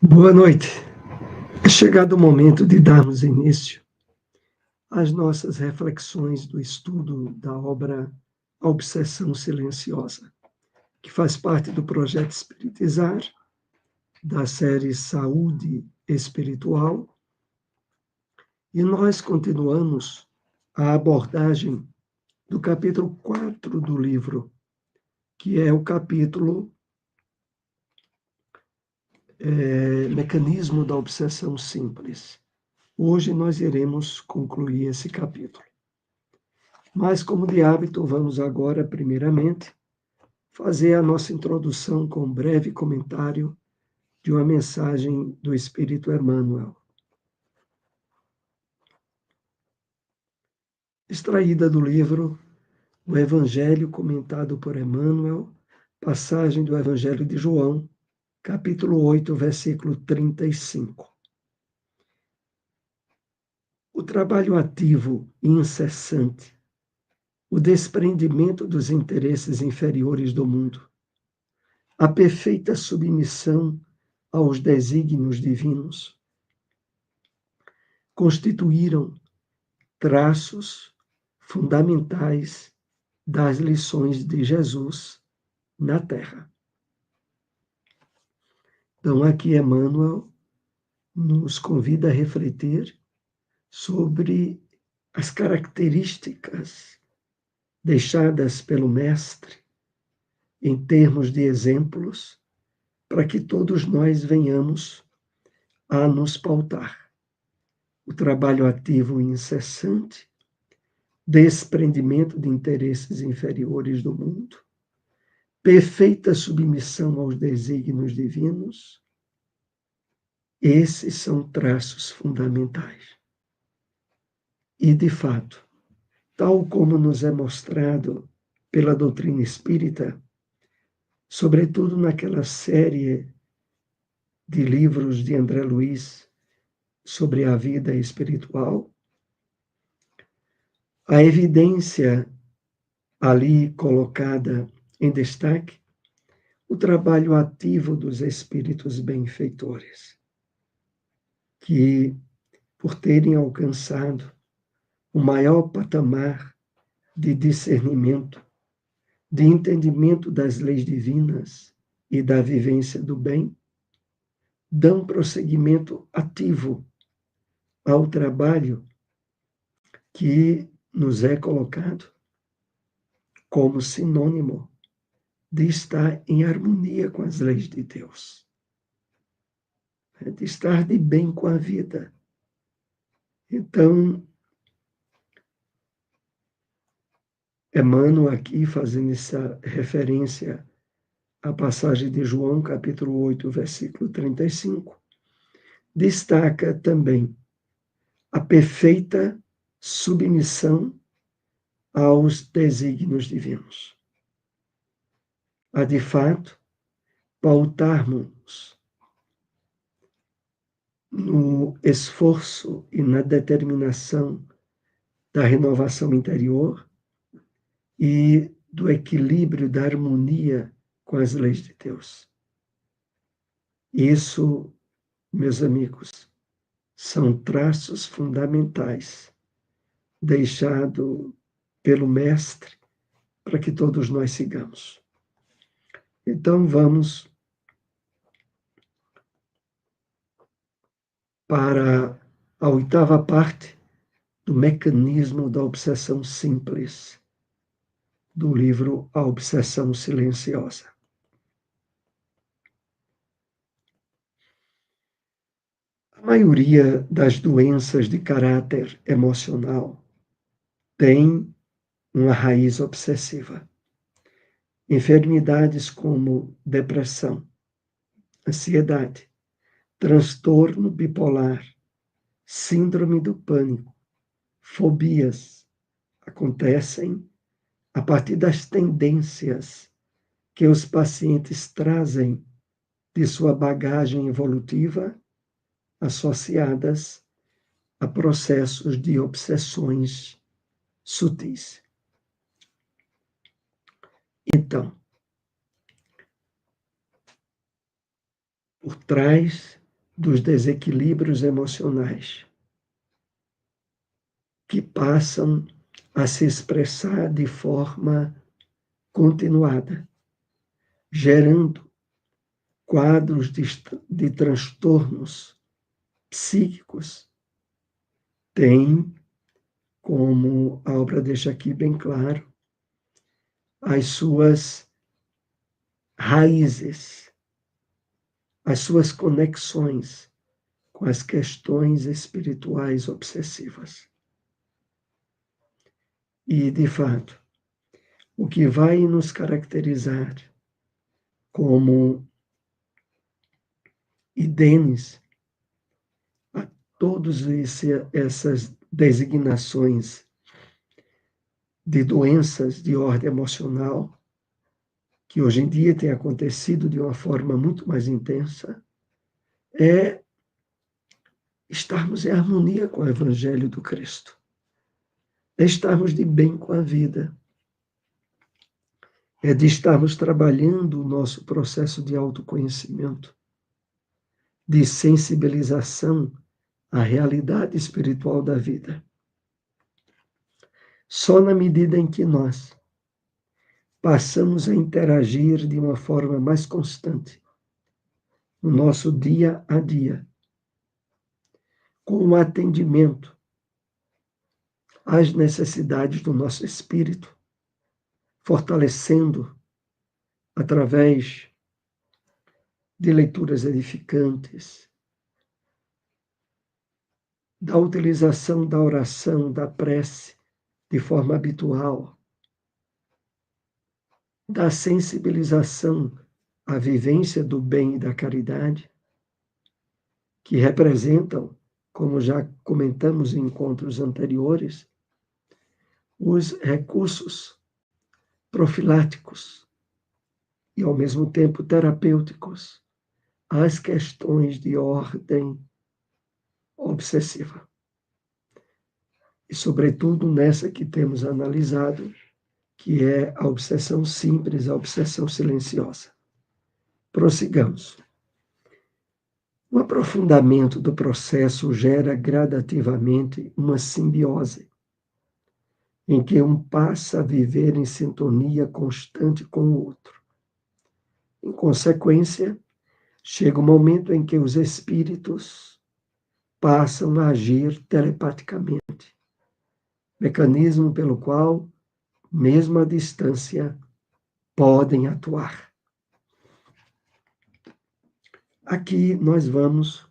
Boa noite. É chegado o momento de darmos início às nossas reflexões do estudo da obra A Obsessão Silenciosa, que faz parte do projeto Espiritizar, da série Saúde Espiritual, e nós continuamos a abordagem do capítulo 4 do livro, que é o capítulo Mecanismo da Obsessão Simples. Hoje nós iremos concluir esse capítulo. Mas, como de hábito, vamos agora, primeiramente, fazer a nossa introdução com um breve comentário de uma mensagem do Espírito Emmanuel. Extraída do livro O Evangelho comentado por Emmanuel, passagem do Evangelho de João, capítulo 8, versículo 35. O trabalho ativo e incessante, o desprendimento dos interesses inferiores do mundo, a perfeita submissão aos desígnios divinos, constituíram traços fundamentais das lições de Jesus na Terra. Então, aqui Emmanuel nos convida a refletir sobre as características deixadas pelo Mestre em termos de exemplos, para que todos nós venhamos a nos pautar. O trabalho ativo e incessante, desprendimento de interesses inferiores do mundo, perfeita submissão aos desígnios divinos, esses são traços fundamentais. E, de fato, tal como nos é mostrado pela doutrina espírita, sobretudo naquela série de livros de André Luiz sobre a vida espiritual, a evidência ali colocada em destaque, o trabalho ativo dos espíritos benfeitores, que, por terem alcançado o maior patamar de discernimento, de entendimento das leis divinas e da vivência do bem, dão prosseguimento ativo ao trabalho que nos é colocado como sinônimo de estar em harmonia com as leis de Deus, de estar de bem com a vida. Então, Emmanuel aqui, fazendo essa referência à passagem de João, capítulo 8, versículo 35, destaca também a perfeita submissão aos desígnios divinos. A, de fato, pautarmos no esforço e na determinação da renovação interior e do equilíbrio, da harmonia com as leis de Deus. Isso, meus amigos, são traços fundamentais deixados pelo Mestre para que todos nós sigamos. Então, vamos para a oitava parte do mecanismo da obsessão simples, do livro A Obsessão Silenciosa. A maioria das doenças de caráter emocional tem uma raiz obsessiva. Enfermidades como depressão, ansiedade, transtorno bipolar, síndrome do pânico, fobias, acontecem a partir das tendências que os pacientes trazem de sua bagagem evolutiva associadas a processos de obsessões sutis. Então, por trás dos desequilíbrios emocionais que passam a se expressar de forma continuada, gerando quadros de transtornos psíquicos, tem, como a obra deixa aqui bem claro, as suas raízes, as suas conexões com as questões espirituais obsessivas. E, de fato, o que vai nos caracterizar como idêneos a todas essas designações de doenças de ordem emocional, que hoje em dia tem acontecido de uma forma muito mais intensa, é estarmos em harmonia com o Evangelho do Cristo, é estarmos de bem com a vida, é de estarmos trabalhando o nosso processo de autoconhecimento, de sensibilização à realidade espiritual da vida. Só na medida em que nós passamos a interagir de uma forma mais constante no nosso dia a dia, com o atendimento às necessidades do nosso espírito, fortalecendo através de leituras edificantes, da utilização da oração, da prece de forma habitual, da sensibilização à vivência do bem e da caridade, que representam, como já comentamos em encontros anteriores, os recursos profiláticos e, ao mesmo tempo, terapêuticos às questões de ordem obsessiva. E, sobretudo, nessa que temos analisado, que é a obsessão simples, a obsessão silenciosa. Prossigamos. O aprofundamento do processo gera gradativamente uma simbiose, em que um passa a viver em sintonia constante com o outro. Em consequência, chega o momento em que os espíritos passam a agir telepaticamente, mecanismo pelo qual, mesmo à distância, podem atuar. Aqui nós vamos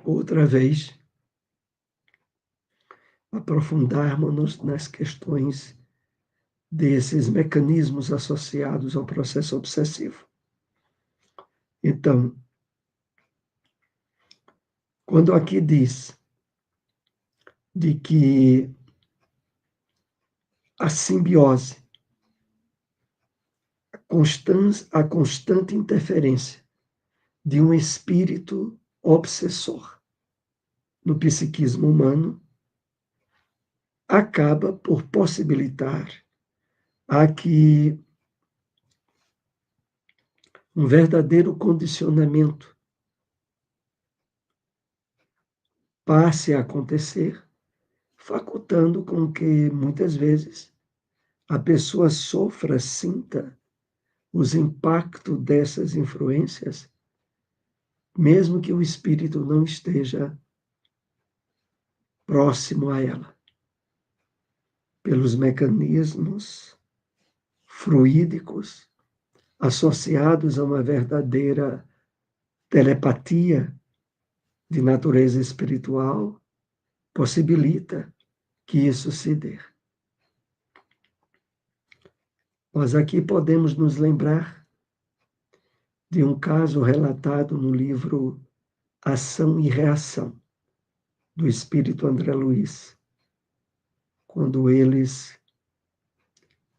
outra vez aprofundarmos nas questões desses mecanismos associados ao processo obsessivo. Então, quando aqui diz de que a simbiose, a constante interferência de um espírito obsessor no psiquismo humano acaba por possibilitar a que um verdadeiro condicionamento passe a acontecer, facultando com que, muitas vezes, a pessoa sofra, sinta os impactos dessas influências, mesmo que o espírito não esteja próximo a ela, pelos mecanismos fluídicos associados a uma verdadeira telepatia de natureza espiritual, possibilita que isso se dê. Nós aqui podemos nos lembrar de um caso relatado no livro Ação e Reação, do espírito André Luiz, quando eles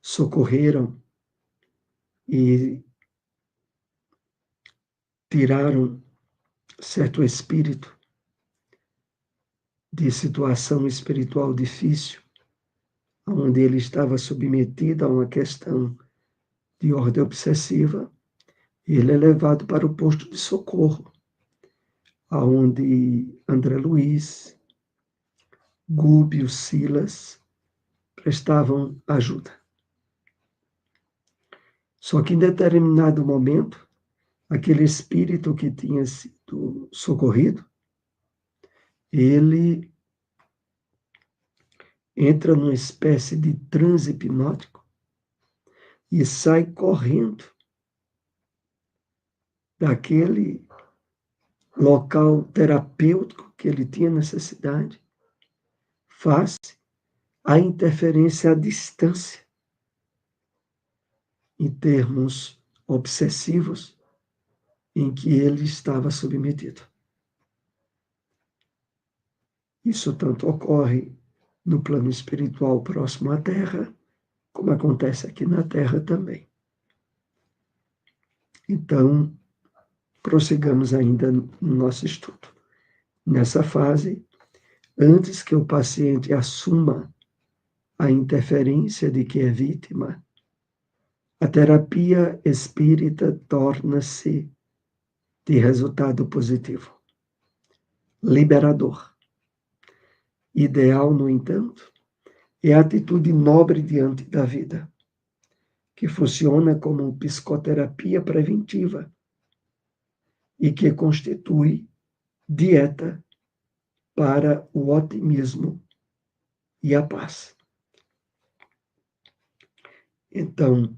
socorreram e tiraram certo espírito de situação espiritual difícil, onde ele estava submetido a uma questão de ordem obsessiva, Ele é levado para o posto de socorro, aonde André Luiz, Gúbio, Silas prestavam ajuda. Só que em determinado momento, aquele espírito que tinha sido socorrido, ele entra numa espécie de transe hipnótico e sai correndo daquele local terapêutico que ele tinha necessidade, face à interferência à distância, em termos obsessivos, em que ele estava submetido. Isso tanto ocorre no plano espiritual próximo à Terra, como acontece aqui na Terra também. Então, prossigamos ainda no nosso estudo. Nessa fase, antes que o paciente assuma a interferência de que é vítima, a terapia espírita torna-se de resultado positivo, liberador. Ideal, no entanto, é a atitude nobre diante da vida, que funciona como psicoterapia preventiva e que constitui dieta para o otimismo e a paz. Então,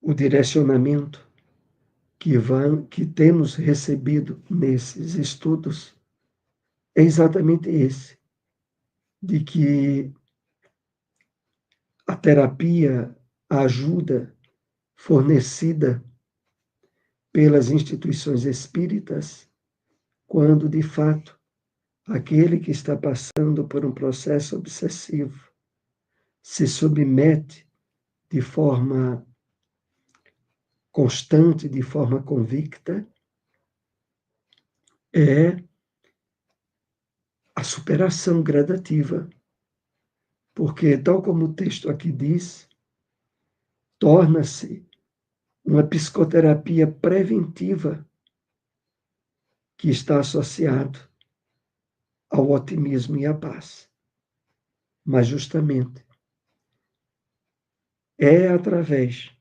o direcionamento que temos recebido nesses estudos é exatamente esse, de que a terapia, a ajuda fornecida pelas instituições espíritas, quando de fato aquele que está passando por um processo obsessivo se submete de forma constante, de forma convicta, é a superação gradativa. Porque, tal como o texto aqui diz, torna-se uma psicoterapia preventiva que está associado ao otimismo e à paz. Mas, justamente, é através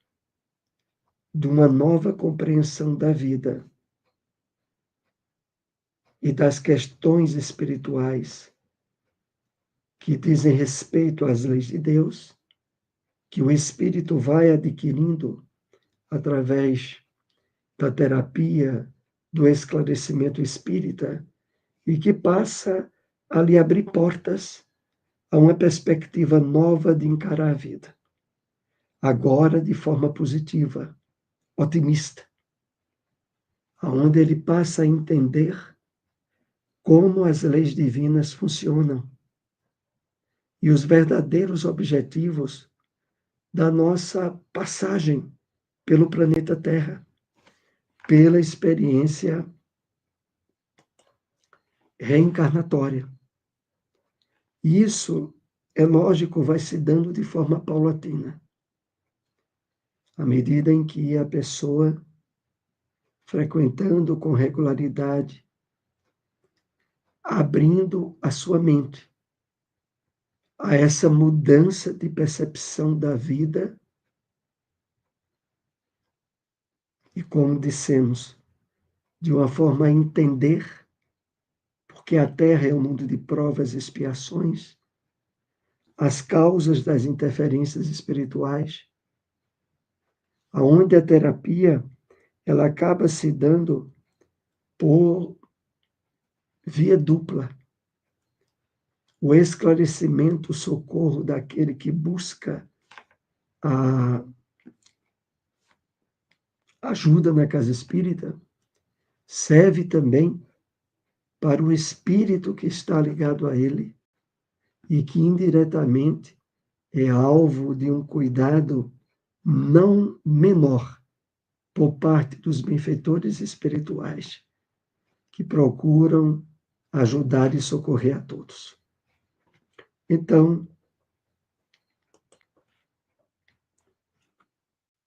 de uma nova compreensão da vida e das questões espirituais que dizem respeito às leis de Deus, que o espírito vai adquirindo através da terapia, do esclarecimento espírita, e que passa a lhe abrir portas a uma perspectiva nova de encarar a vida. Agora de forma positiva, otimista, aonde ele passa a entender como as leis divinas funcionam e os verdadeiros objetivos da nossa passagem pelo planeta Terra, pela experiência reencarnatória. Isso, é lógico, vai se dando de forma paulatina, à medida em que a pessoa, frequentando com regularidade, abrindo a sua mente a essa mudança de percepção da vida, e como dissemos, de uma forma a entender, porque a Terra é um mundo de provas e expiações, as causas das interferências espirituais, aonde a terapia ela acaba se dando por via dupla. O esclarecimento, o socorro daquele que busca a ajuda na casa espírita, serve também para o espírito que está ligado a ele e que indiretamente é alvo de um cuidado não menor por parte dos benfeitores espirituais que procuram ajudar e socorrer a todos. Então,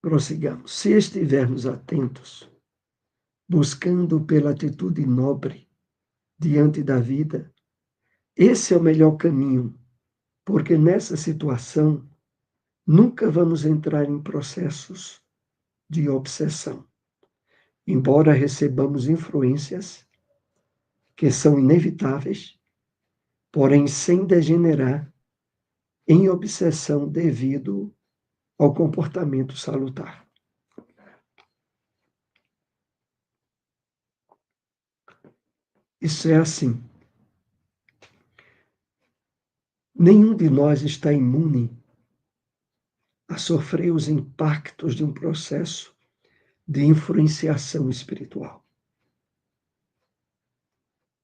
Prossigamos. Se estivermos atentos, buscando pela atitude nobre diante da vida, esse é o melhor caminho, porque nessa situação nunca vamos entrar em processos de obsessão. Embora recebamos influências que são inevitáveis, porém sem degenerar em obsessão devido ao comportamento salutar. Isso é assim. Nenhum de nós está imune a sofrer os impactos de um processo de influenciação espiritual.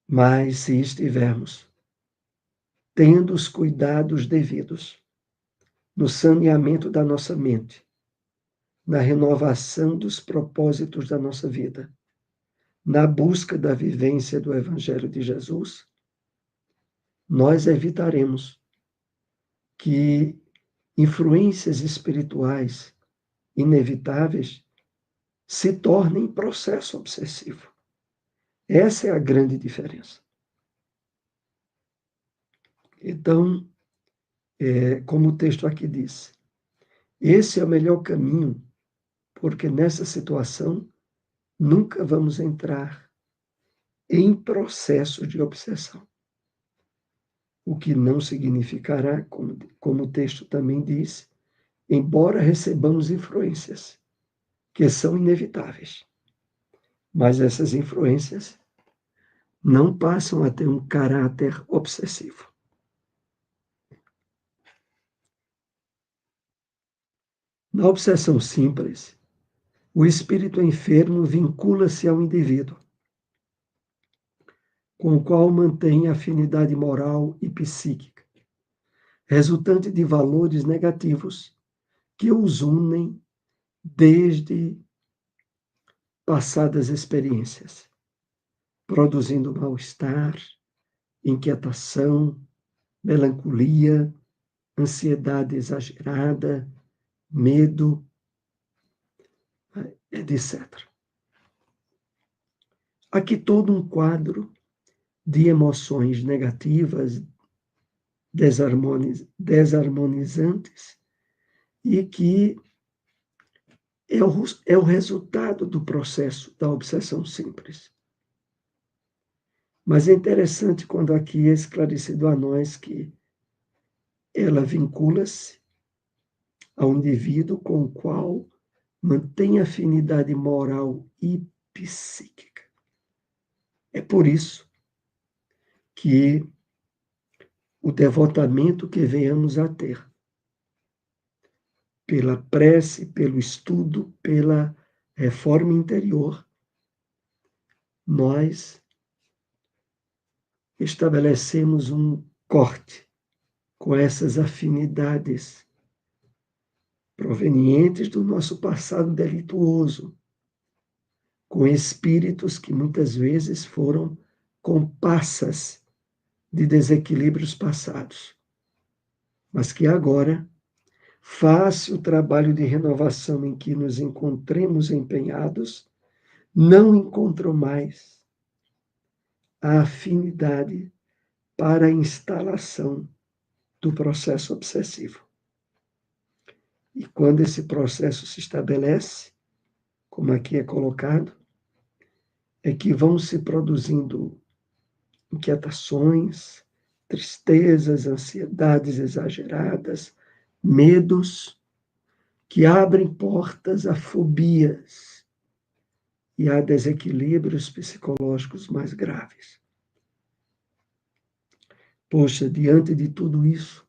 Mas se estivermos tendo os cuidados devidos no saneamento da nossa mente, na renovação dos propósitos da nossa vida, na busca da vivência do Evangelho de Jesus, nós evitaremos que influências espirituais inevitáveis se tornem processo obsessivo. Essa é a grande diferença. Então, como o texto aqui diz, esse é o melhor caminho, porque nessa situação nunca vamos entrar em processo de obsessão. O que não significará, como o texto também diz, embora recebamos influências que são inevitáveis, mas essas influências não passam a ter um caráter obsessivo. Na obsessão simples, o espírito enfermo vincula-se ao indivíduo, com o qual mantém afinidade moral e psíquica, resultante de valores negativos que os unem desde passadas experiências, produzindo mal-estar, inquietação, melancolia, ansiedade exagerada, medo, etc. Aqui todo um quadro de emoções negativas, desarmonizantes, e que é o resultado do processo da obsessão simples. Mas é interessante quando aqui é esclarecido a nós que ela vincula-se ao indivíduo com o qual mantém afinidade moral e psíquica. É por isso que o devotamento que venhamos a ter pela prece, pelo estudo, pela reforma interior, nós estabelecemos um corte com essas afinidades provenientes do nosso passado delituoso, com espíritos que muitas vezes foram compassas de desequilíbrios passados, mas que agora, face o trabalho de renovação em que nos encontremos empenhados, não encontram mais a afinidade para a instalação do processo obsessivo. E quando esse processo se estabelece, como aqui é colocado, é que vão se produzindo inquietações, tristezas, ansiedades exageradas, medos que abrem portas a fobias e a desequilíbrios psicológicos mais graves. Poxa, diante de tudo isso,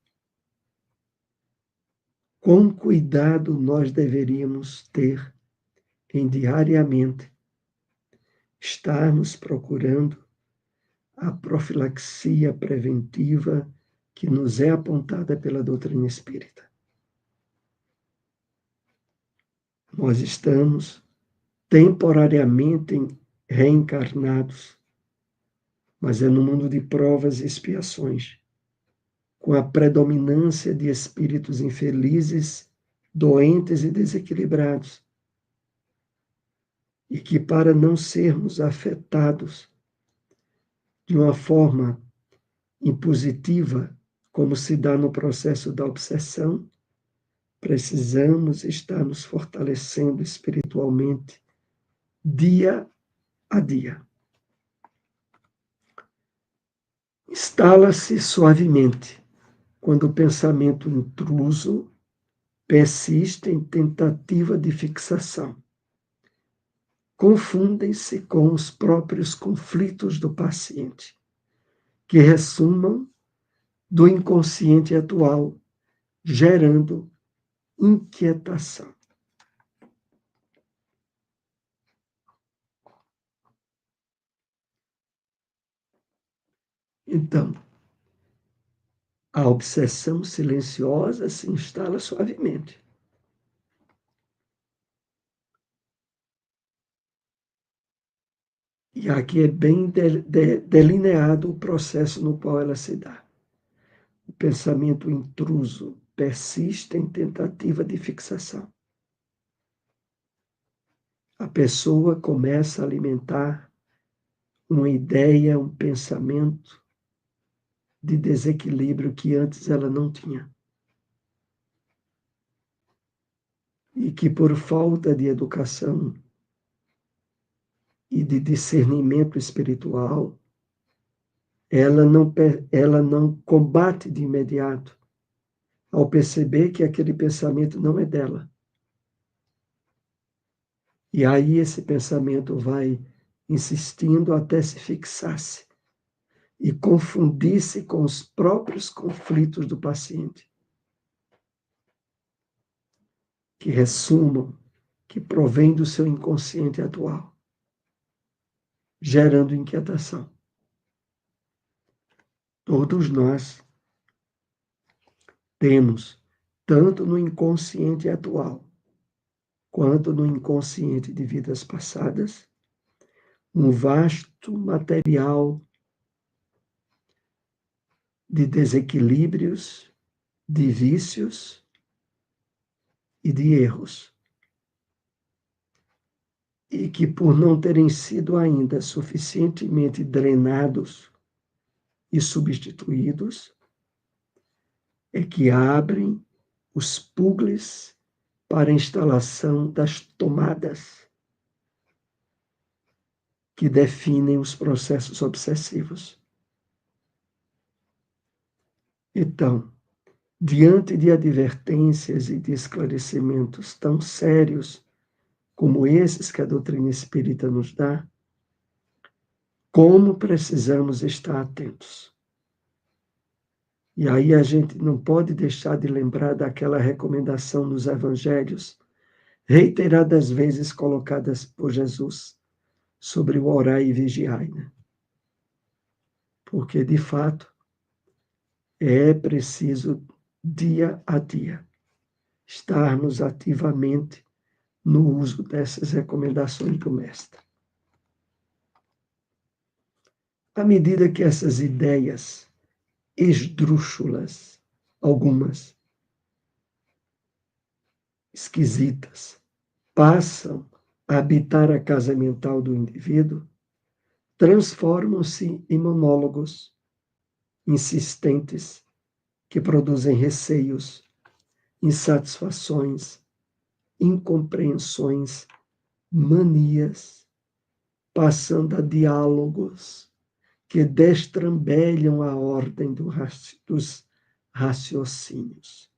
com cuidado nós deveríamos ter em diariamente estarmos procurando a profilaxia preventiva que nos é apontada pela doutrina espírita. Nós estamos temporariamente reencarnados, mas é no mundo de provas e expiações, com a predominância de espíritos infelizes doentes e desequilibrados, e que, para não sermos afetados de uma forma impositiva, como se dá no processo da obsessão, precisamos estar nos fortalecendo espiritualmente dia a dia. Instala-se suavemente quando o pensamento intruso persiste em tentativa de fixação. Confundem-se com os próprios conflitos do paciente, que ressumam do inconsciente atual, gerando inquietação. Então, a obsessão silenciosa se instala suavemente. E aqui é bem delineado o processo no qual ela se dá. O pensamento intruso persiste em tentativa de fixação. A pessoa começa a alimentar uma ideia, um pensamento de desequilíbrio que antes ela não tinha. E que, por falta de educação e de discernimento espiritual, ela não combate de imediato, ao perceber que aquele pensamento não é dela. E aí esse pensamento vai insistindo até se fixar-se e confundir-se com os próprios conflitos do paciente, que ressumam, que provém do seu inconsciente atual, gerando inquietação. Todos nós temos, tanto no inconsciente atual, quanto no inconsciente de vidas passadas, um vasto material de desequilíbrios, de vícios e de erros. E que, por não terem sido ainda suficientemente drenados e substituídos, é que abrem os pugles para a instalação das tomadas que definem os processos obsessivos. Então, diante de advertências e de esclarecimentos tão sérios como esses que a doutrina espírita nos dá, como precisamos estar atentos. E aí a gente não pode deixar de lembrar daquela recomendação nos evangelhos, reiteradas vezes colocadas por Jesus, sobre o orai e vigiai, né? Porque, de fato, é preciso, dia a dia, estarmos ativamente no uso dessas recomendações do Mestre. À medida que essas ideias esdrúxulas, algumas esquisitas, passam a habitar a casa mental do indivíduo, transformam-se em monólogos insistentes que produzem receios, insatisfações, incompreensões, manias, passando a diálogos que destrambelham a ordem dos raciocínios.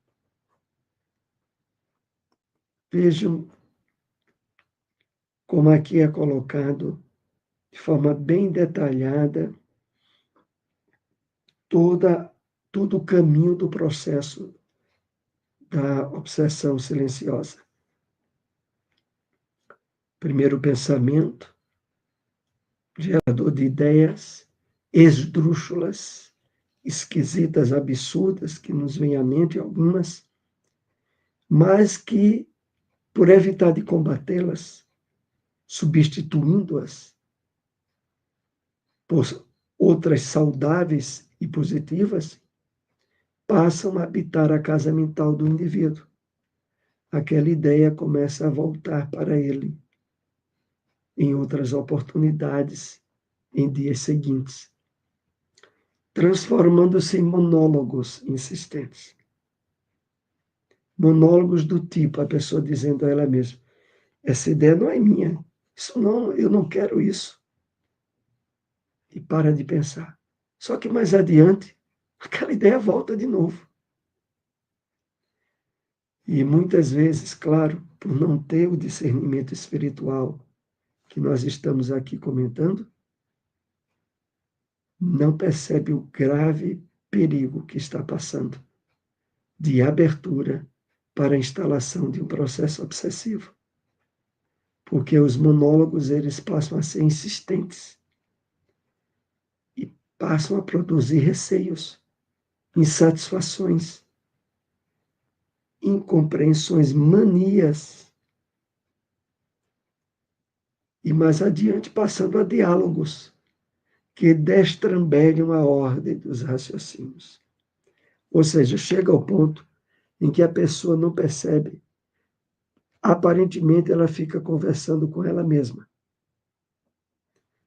Vejam como aqui é colocado de forma bem detalhada todo o caminho do processo da obsessão silenciosa. Primeiro, o pensamento, gerador de ideias esdrúxulas, esquisitas, absurdas, que nos vêm à mente algumas, mas que, por evitar de combatê-las, substituindo-as por outras saudáveis e positivas, passam a habitar a casa mental do indivíduo, aquela ideia começa a voltar para ele em outras oportunidades, em dias seguintes, transformando-se em monólogos insistentes. Monólogos do tipo, a pessoa dizendo a ela mesma: essa ideia não é minha, isso não, eu não quero isso. E para de pensar. Só que mais adiante, aquela ideia volta de novo. E muitas vezes, claro, por não ter o discernimento espiritual que nós estamos aqui comentando, não percebe o grave perigo que está passando de abertura para a instalação de um processo obsessivo. Porque os monólogos, eles passam a ser insistentes e passam a produzir receios, insatisfações, incompreensões, manias. E mais adiante, passando a diálogos que destrambelham a ordem dos raciocínios. Ou seja, chega ao ponto em que a pessoa não percebe. Aparentemente, ela fica conversando com ela mesma,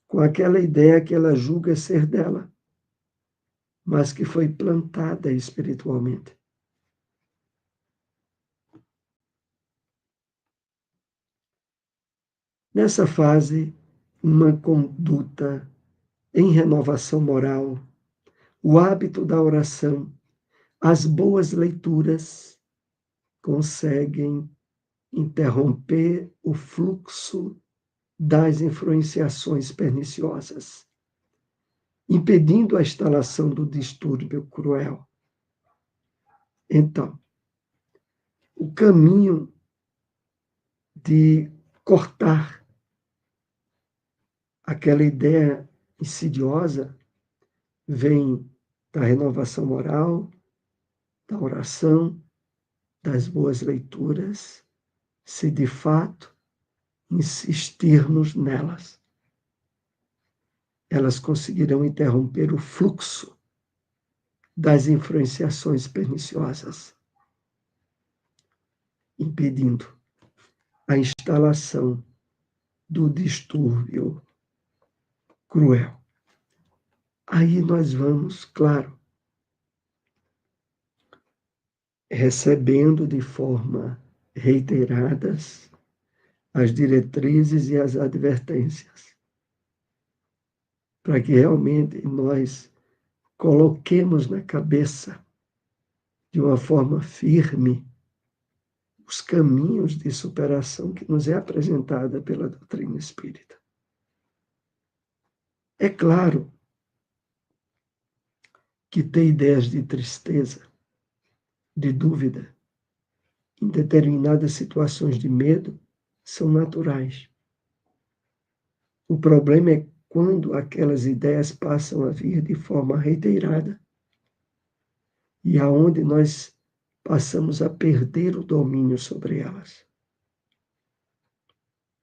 com aquela ideia que ela julga ser dela, mas que foi plantada espiritualmente. Nessa fase, uma conduta em renovação moral, o hábito da oração, as boas leituras conseguem interromper o fluxo das influenciações perniciosas, impedindo a instalação do distúrbio cruel. Então, o caminho de cortar aquela ideia insidiosa vem da renovação moral, da oração, das boas leituras, se de fato insistirmos nelas. Elas conseguirão interromper o fluxo das influenciações perniciosas, impedindo a instalação do distúrbio cruel. Aí nós vamos, claro, recebendo de forma reiteradas as diretrizes e as advertências, para que realmente nós coloquemos na cabeça, de uma forma firme, os caminhos de superação que nos é apresentada pela doutrina espírita. É claro que ter ideias de tristeza, de dúvida, em determinadas situações de medo, são naturais. O problema é quando aquelas ideias passam a vir de forma reiterada e aonde nós passamos a perder o domínio sobre elas.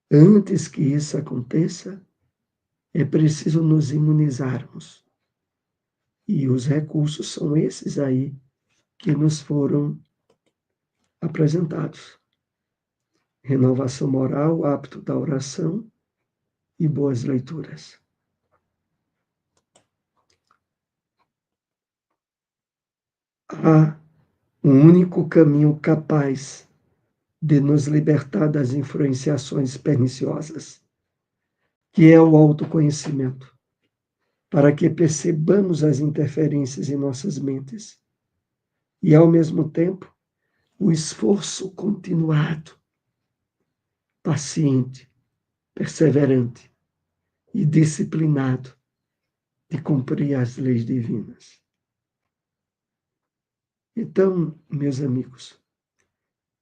Antes que isso aconteça, é preciso nos imunizarmos. E os recursos são esses aí que nos foram apresentados. Renovação moral, hábito da oração e boas leituras. Há um único caminho capaz de nos libertar das influenciações perniciosas, que é o autoconhecimento, para que percebamos as interferências em nossas mentes e, ao mesmo tempo, o esforço continuado, paciente, perseverante e disciplinado de cumprir as leis divinas. Então, meus amigos,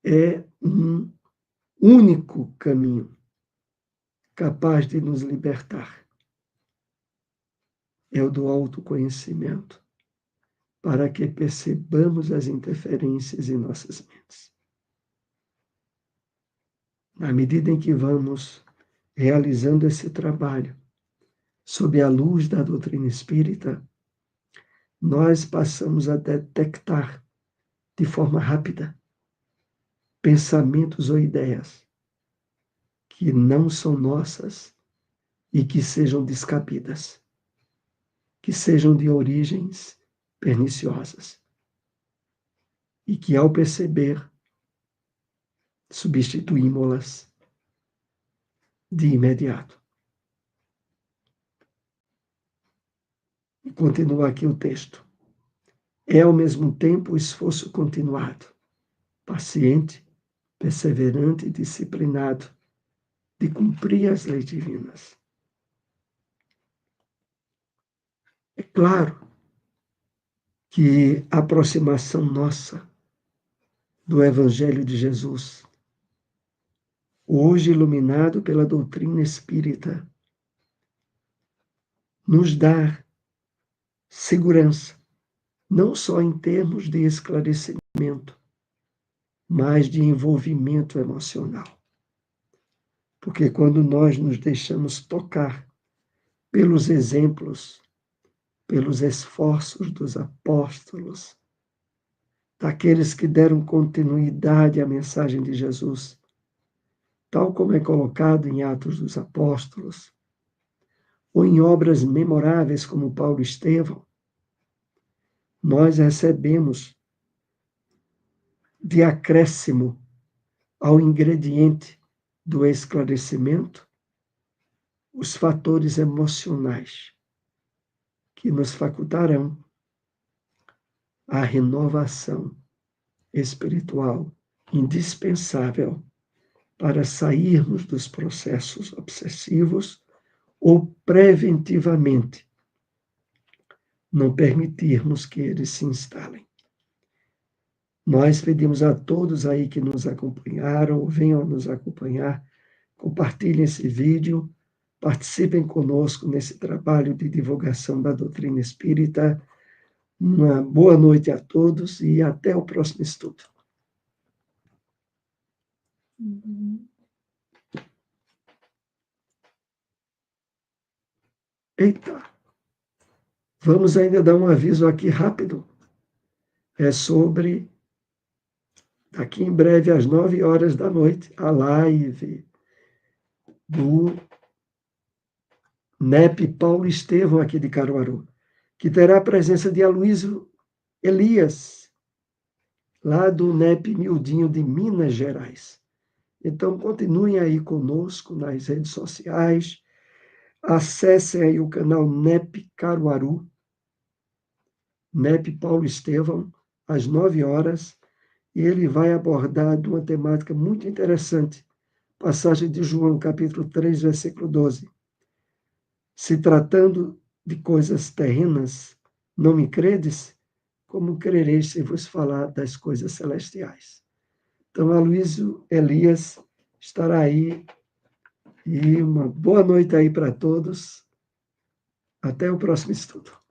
é um único caminho capaz de nos libertar. É o do autoconhecimento, para que percebamos as interferências em nossas mentes. Na medida em que vamos realizando esse trabalho, sob a luz da doutrina espírita, nós passamos a detectar de forma rápida pensamentos ou ideias que não são nossas e que sejam descabidas, que sejam de origens perniciosas e que, ao perceber, substituímos-las de imediato. E continua aqui o texto. É, ao mesmo tempo, o esforço continuado, paciente, perseverante e disciplinado de cumprir as leis divinas. É claro que a aproximação nossa do Evangelho de Jesus, hoje iluminado pela doutrina espírita, nos dá segurança, não só em termos de esclarecimento, mas de envolvimento emocional. Porque quando nós nos deixamos tocar pelos exemplos, pelos esforços dos apóstolos, daqueles que deram continuidade à mensagem de Jesus, tal como é colocado em Atos dos Apóstolos, ou em obras memoráveis como Paulo e Estevão, nós recebemos de acréscimo ao ingrediente do esclarecimento os fatores emocionais que nos facultarão a renovação espiritual indispensável para sairmos dos processos obsessivos ou preventivamente não permitirmos que eles se instalem. Nós pedimos a todos aí que nos acompanharam, ou venham nos acompanhar, compartilhem esse vídeo, participem conosco nesse trabalho de divulgação da doutrina espírita. Uma boa noite a todos e até o próximo estudo. Eita! Vamos ainda dar um aviso aqui rápido. É sobre, daqui em breve, às 9 horas da noite, a live do NEP Paulo Estevão, aqui de Caruaru, que terá a presença de Aloysio Elias, lá do NEP Miudinho de Minas Gerais. Então, continuem aí conosco nas redes sociais, acessem aí o canal NEP Caruaru, NEP Paulo Estevão, às 9 horas, e ele vai abordar de uma temática muito interessante, passagem de João, capítulo 3, versículo 12. Se tratando de coisas terrenas, não me credes? Como crereis se vos falar das coisas celestiais? Então, Aloysio Elias estará aí, e uma boa noite aí para todos. Até o próximo estudo.